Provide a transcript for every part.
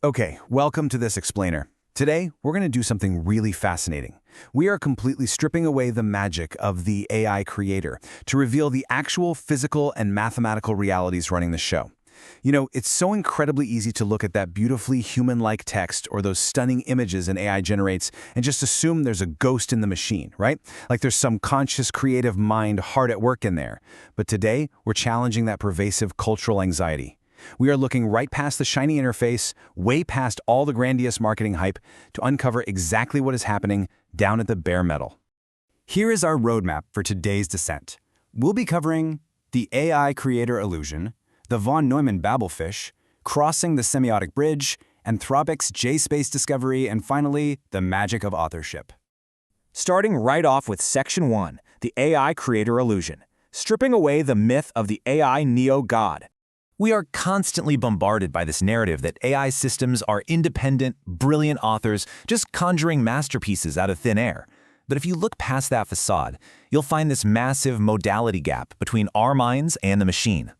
Okay, welcome to this explainer. Today, we're going to do something really fascinating. We are completely stripping away the magic of the AI creator to reveal the actual physical and mathematical realities running the show. You know, it's so incredibly easy to look at that beautifully human-like text or those stunning images an AI generates and just assume there's a ghost in the machine, right? Like there's some conscious creative mind hard at work in there. But today, we're challenging that pervasive cultural anxiety. We are looking right past the shiny interface, way past all the grandiose marketing hype, to uncover exactly what is happening down at the bare metal. Here is our roadmap for today's descent. We'll be covering the AI creator illusion, the von Neumann Babelfish, crossing the semiotic bridge, Entropic J-space discovery, and finally, the magic of authorship. Starting right off with Section 1, the AI creator illusion, stripping away the myth of the AI neo-god. We are constantly bombarded by this narrative that AI systems are independent, brilliant authors just conjuring masterpieces out of thin air. But if you look past that facade, you'll find this massive modality gap between our minds and the machine.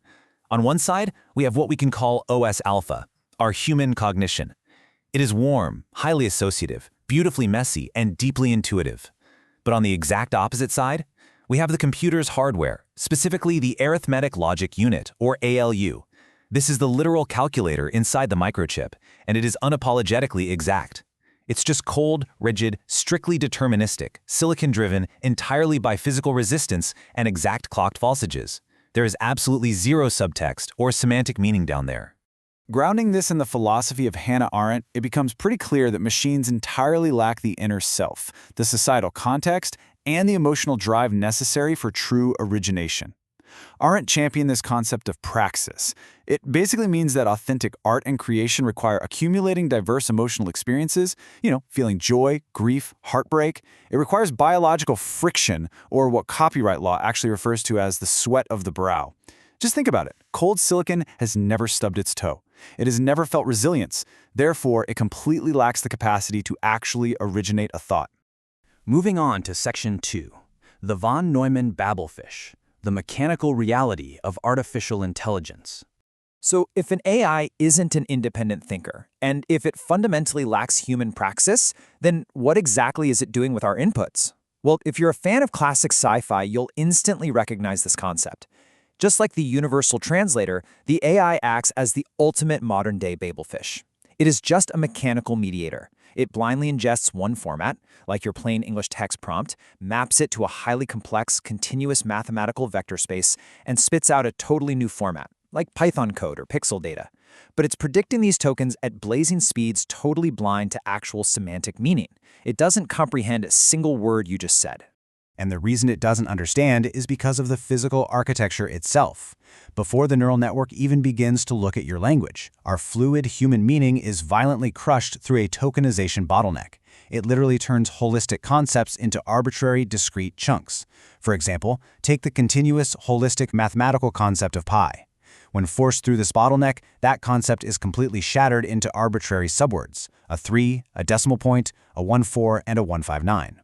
On one side, we have what we can call OS alpha, our human cognition. It is warm, highly associative, beautifully messy, and deeply intuitive. But on the exact opposite side, we have the computer's hardware, specifically the arithmetic logic unit, or ALU. This is the literal calculator inside the microchip, and it is unapologetically exact. It's just cold, rigid, strictly deterministic, silicon-driven entirely by physical resistance and exact clocked falsages. There is absolutely zero subtext or semantic meaning down there. Grounding this in the philosophy of Hannah Arendt, it becomes pretty clear that machines entirely lack the inner self, the societal context, and the emotional drive necessary for true origination. Arendt championed this concept of praxis. It basically means that authentic art and creation require accumulating diverse emotional experiences, feeling joy, grief, heartbreak. It requires biological friction, or what copyright law actually refers to as the sweat of the brow. Just think about it. Cold silicon has never stubbed its toe. It has never felt resilience. Therefore, it completely lacks the capacity to actually originate a thought. Moving on to Section 2, the von Neumann Babelfish, the mechanical reality of artificial intelligence. So if an AI isn't an independent thinker, and if it fundamentally lacks human praxis, then what exactly is it doing with our inputs? Well, if you're a fan of classic sci-fi, you'll instantly recognize this concept. Just like the universal translator, the AI acts as the ultimate modern-day Babelfish. It is just a mechanical mediator. It blindly ingests one format, like your plain English text prompt, maps it to a highly complex, continuous mathematical vector space, and spits out a totally new format, like Python code or pixel data. But it's predicting these tokens at blazing speeds totally blind to actual semantic meaning. It doesn't comprehend a single word you just said. And the reason it doesn't understand is because of the physical architecture itself. Before the neural network even begins to look at your language, our fluid human meaning is violently crushed through a tokenization bottleneck. It literally turns holistic concepts into arbitrary, discrete chunks. For example, take the continuous, holistic mathematical concept of pi. When forced through this bottleneck, that concept is completely shattered into arbitrary subwords: a 3, a decimal point, a 1.4, and a 159.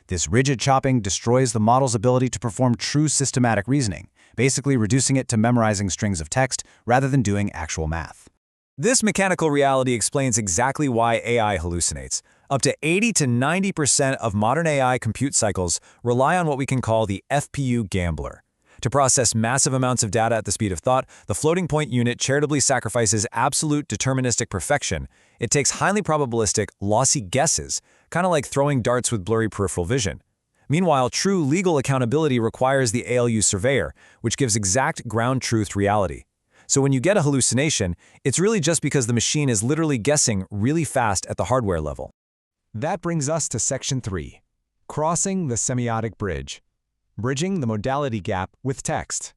This rigid chopping destroys the model's ability to perform true systematic reasoning, basically reducing it to memorizing strings of text rather than doing actual math. This mechanical reality explains exactly why AI hallucinates. Up to 80 to 90% of modern AI compute cycles rely on what we can call the FPU gambler. To process massive amounts of data at the speed of thought, the floating point unit charitably sacrifices absolute deterministic perfection. It takes highly probabilistic, lossy guesses, kind of like throwing darts with blurry peripheral vision. Meanwhile, true legal accountability requires the ALU surveyor, which gives exact ground truth reality. So when you get a hallucination, it's really just because the machine is literally guessing really fast at the hardware level. That brings us to Section 3, crossing the semiotic bridge, bridging the modality gap with text.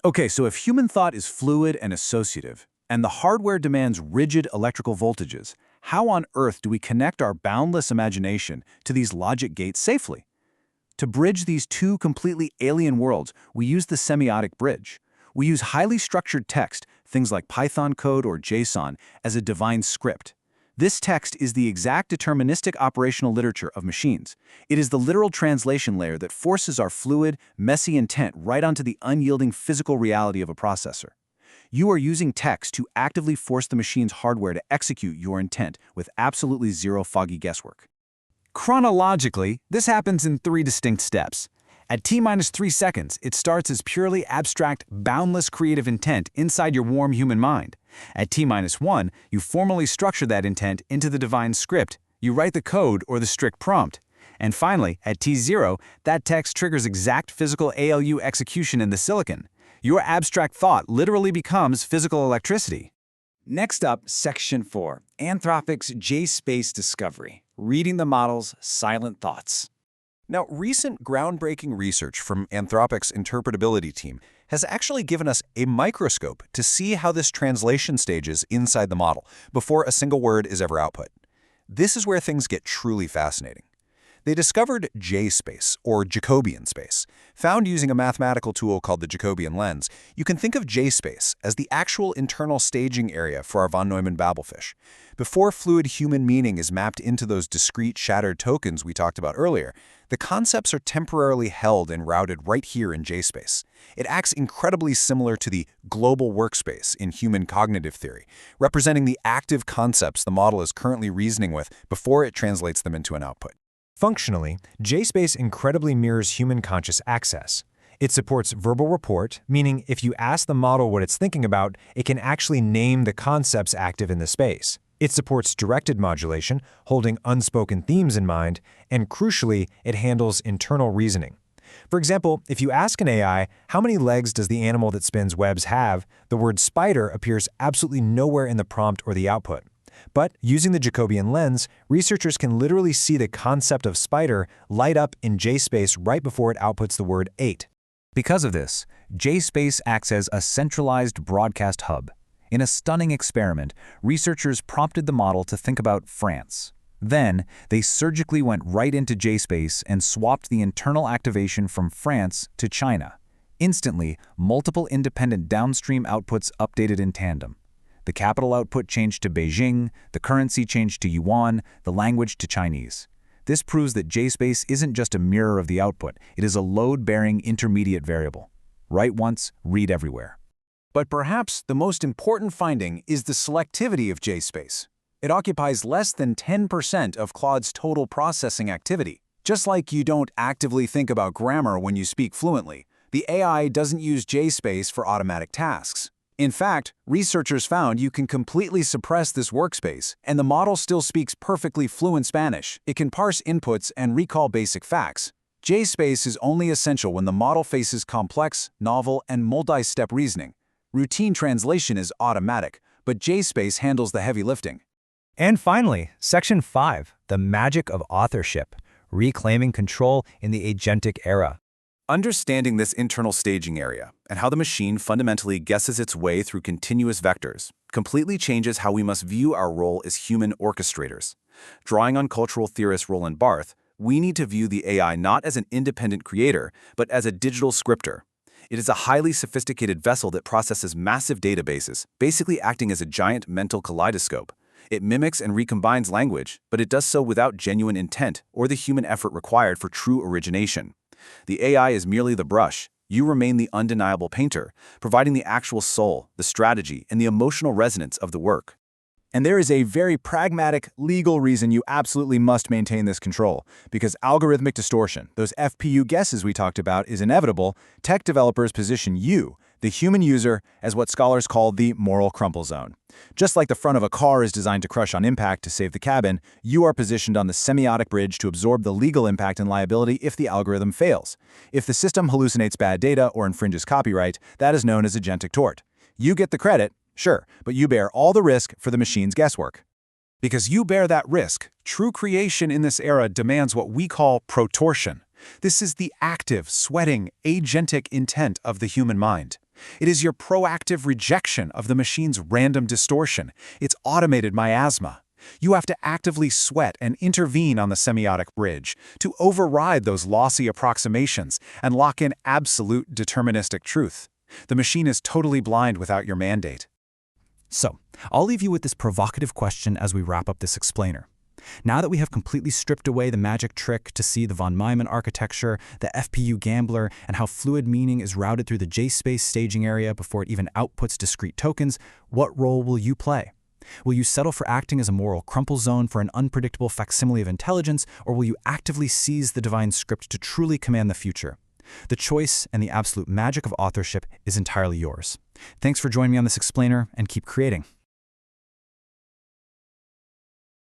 Okay, so if human thought is fluid and associative, and the hardware demands rigid electrical voltages, how on earth do we connect our boundless imagination to these logic gates safely? To bridge these two completely alien worlds, we use the semiotic bridge. We use highly structured text, things like Python code or JSON, as a divine script. This text is the exact deterministic operational literature of machines. It is the literal translation layer that forces our fluid, messy intent right onto the unyielding physical reality of a processor. You are using text to actively force the machine's hardware to execute your intent with absolutely zero foggy guesswork. Chronologically, this happens in 3 distinct steps. At t-3 seconds, it starts as purely abstract, boundless creative intent inside your warm human mind. At t-1, you formally structure that intent into the divine script. You write the code or the strict prompt. And finally, at t0, that text triggers exact physical ALU execution in the silicon. Your abstract thought literally becomes physical electricity. Next up, Section 4, Anthropic's J-space discovery, reading the model's silent thoughts. Now, recent groundbreaking research from Anthropic's interpretability team has actually given us a microscope to see how this translation stages inside the model before a single word is ever output. This is where things get truly fascinating. They discovered J-space, or Jacobian space. Found using a mathematical tool called the Jacobian lens, you can think of J-space as the actual internal staging area for our von Neumann Babelfish. Before fluid human meaning is mapped into those discrete shattered tokens we talked about earlier, the concepts are temporarily held and routed right here in J-space. It acts incredibly similar to the global workspace in human cognitive theory, representing the active concepts the model is currently reasoning with before it translates them into an output. Functionally, J-space incredibly mirrors human conscious access. It supports verbal report, meaning if you ask the model what it's thinking about, it can actually name the concepts active in the space. It supports directed modulation, holding unspoken themes in mind, and crucially, it handles internal reasoning. For example, if you ask an AI, how many legs does the animal that spins webs have, the word spider appears absolutely nowhere in the prompt or the output. But using the Jacobian lens, researchers can literally see the concept of spider light up in J-space right before it outputs the word 8. Because of this, J-space acts as a centralized broadcast hub. In a stunning experiment, researchers prompted the model to think about France. Then, they surgically went right into J-space and swapped the internal activation from France to China. Instantly, multiple independent downstream outputs updated in tandem. The capital output changed to Beijing, the currency changed to yuan, the language to Chinese. This proves that J-space isn't just a mirror of the output, it is a load-bearing intermediate variable. Write once, read everywhere. But perhaps the most important finding is the selectivity of J-space. It occupies less than 10% of Claude's total processing activity. Just like you don't actively think about grammar when you speak fluently, the AI doesn't use J-space for automatic tasks. In fact, researchers found you can completely suppress this workspace, and the model still speaks perfectly fluent Spanish. It can parse inputs and recall basic facts. J-space is only essential when the model faces complex, novel, and multi-step reasoning. Routine translation is automatic, but J-space handles the heavy lifting. And finally, Section 5, the magic of authorship, reclaiming control in the agentic era. Understanding this internal staging area and how the machine fundamentally guesses its way through continuous vectors completely changes how we must view our role as human orchestrators. Drawing on cultural theorist Roland Barthes, we need to view the AI not as an independent creator, but as a digital scripter. It is a highly sophisticated vessel that processes massive databases, basically acting as a giant mental kaleidoscope. It mimics and recombines language, but it does so without genuine intent or the human effort required for true origination. The AI is merely the brush. You remain the undeniable painter, providing the actual soul, the strategy, and the emotional resonance of the work. And there is a very pragmatic, legal reason you absolutely must maintain this control. Because algorithmic distortion, those FPU guesses we talked about, is inevitable. Tech developers position you, the human user, as what scholars call the moral crumple zone. Just like the front of a car is designed to crush on impact to save the cabin, you are positioned on the semiotic bridge to absorb the legal impact and liability if the algorithm fails. If the system hallucinates bad data or infringes copyright, that is known as agentic tort. You get the credit, sure, but you bear all the risk for the machine's guesswork. Because you bear that risk, true creation in this era demands what we call protortion. This is the active, sweating, agentic intent of the human mind. It is your proactive rejection of the machine's random distortion, its automated miasma. You have to actively sweat and intervene on the semiotic bridge to override those lossy approximations and lock in absolute deterministic truth. The machine is totally blind without your mandate. So, I'll leave you with this provocative question as we wrap up this explainer. Now that we have completely stripped away the magic trick to see the von Neumann architecture, the FPU gambler, and how fluid meaning is routed through the JSpace staging area before it even outputs discrete tokens, what role will you play? Will you settle for acting as a moral crumple zone for an unpredictable facsimile of intelligence, or will you actively seize the divine script to truly command the future? The choice and the absolute magic of authorship is entirely yours. Thanks for joining me on this explainer, and keep creating.